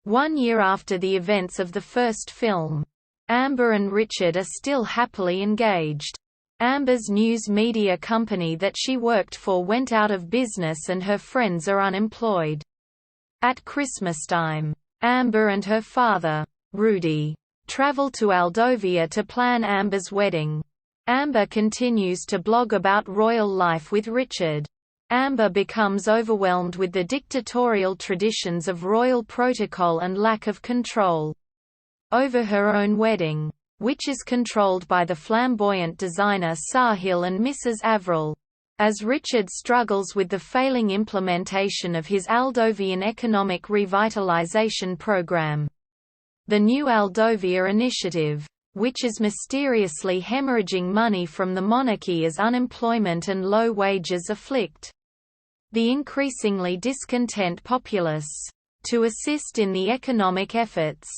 1 year after the events of the first film. Amber and Richard are still happily engaged. Amber's news media company that she worked for went out of business and her friends are unemployed. At Christmastime, Amber and her father, Rudy, travel to Aldovia to plan Amber's wedding. Amber continues to blog about royal life with Richard. Amber becomes overwhelmed with the dictatorial traditions of royal protocol and lack of control over her own wedding, which is controlled by the flamboyant designer Sahil and Mrs. Avril. As Richard struggles with the failing implementation of his Aldovian economic revitalization program. The new Aldovia initiative, which is mysteriously hemorrhaging money from the monarchy as unemployment and low wages afflict the increasingly discontent populace. To assist in the economic efforts,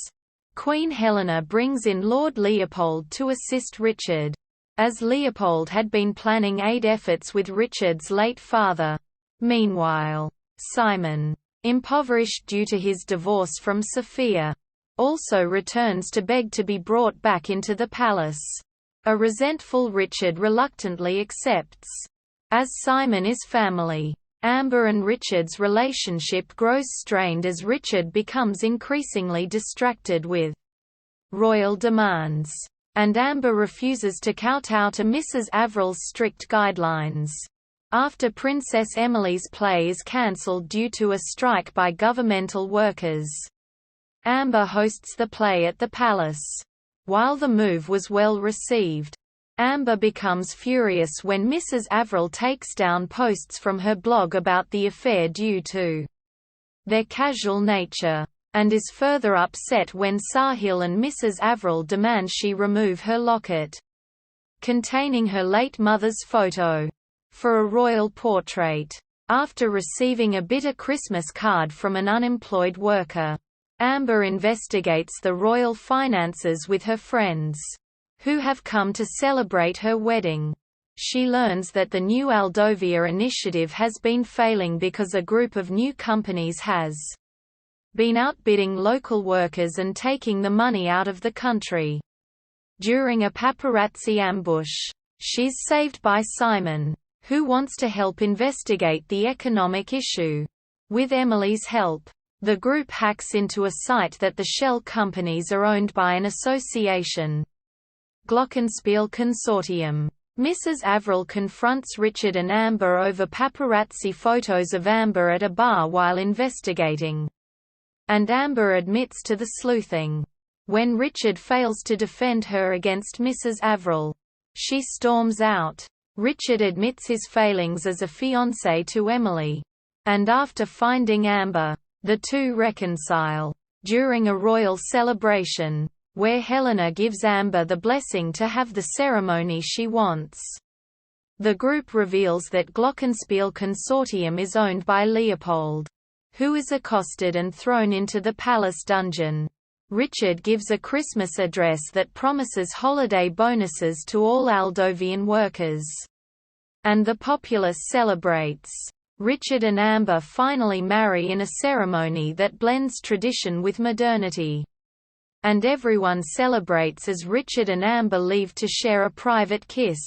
Queen Helena brings in Lord Leopold to assist Richard, as Leopold had been planning aid efforts with Richard's late father. Meanwhile, Simon, impoverished due to his divorce from Sophia, also returns to beg to be brought back into the palace. A resentful Richard reluctantly accepts. As Simon is family, Amber and Richard's relationship grows strained as Richard becomes increasingly distracted with royal demands, and Amber refuses to kowtow to Mrs. Avril's strict guidelines. After Princess Emily's play is cancelled due to a strike by governmental workers, Amber hosts the play at the palace. While the move was well received, Amber becomes furious when Mrs. Avril takes down posts from her blog about the affair due to their casual nature, and is further upset when Sahil and Mrs. Avril demand she remove her locket containing her late mother's photo for a royal portrait. After receiving a bitter Christmas card from an unemployed worker, Amber investigates the royal finances with her friends, who have come to celebrate her wedding. She learns that the new Aldovia initiative has been failing because a group of new companies has been outbidding local workers and taking the money out of the country. During a paparazzi ambush, she's saved by Simon, who wants to help investigate the economic issue. With Emily's help, the group hacks into a site that the shell companies are owned by an association, Glockenspiel Consortium. Mrs. Avril confronts Richard and Amber over paparazzi photos of Amber at a bar while investigating, and Amber admits to the sleuthing. When Richard fails to defend her against Mrs. Avril, she storms out. Richard admits his failings as a fiancé to Emily, and after finding Amber, the two reconcile. During a royal celebration, where Helena gives Amber the blessing to have the ceremony she wants, the group reveals that Glockenspiel Consortium is owned by Leopold, who is accosted and thrown into the palace dungeon. Richard gives a Christmas address that promises holiday bonuses to all Aldovian workers, and the populace celebrates. Richard and Amber finally marry in a ceremony that blends tradition with modernity, and everyone celebrates as Richard and Amber leave to share a private kiss.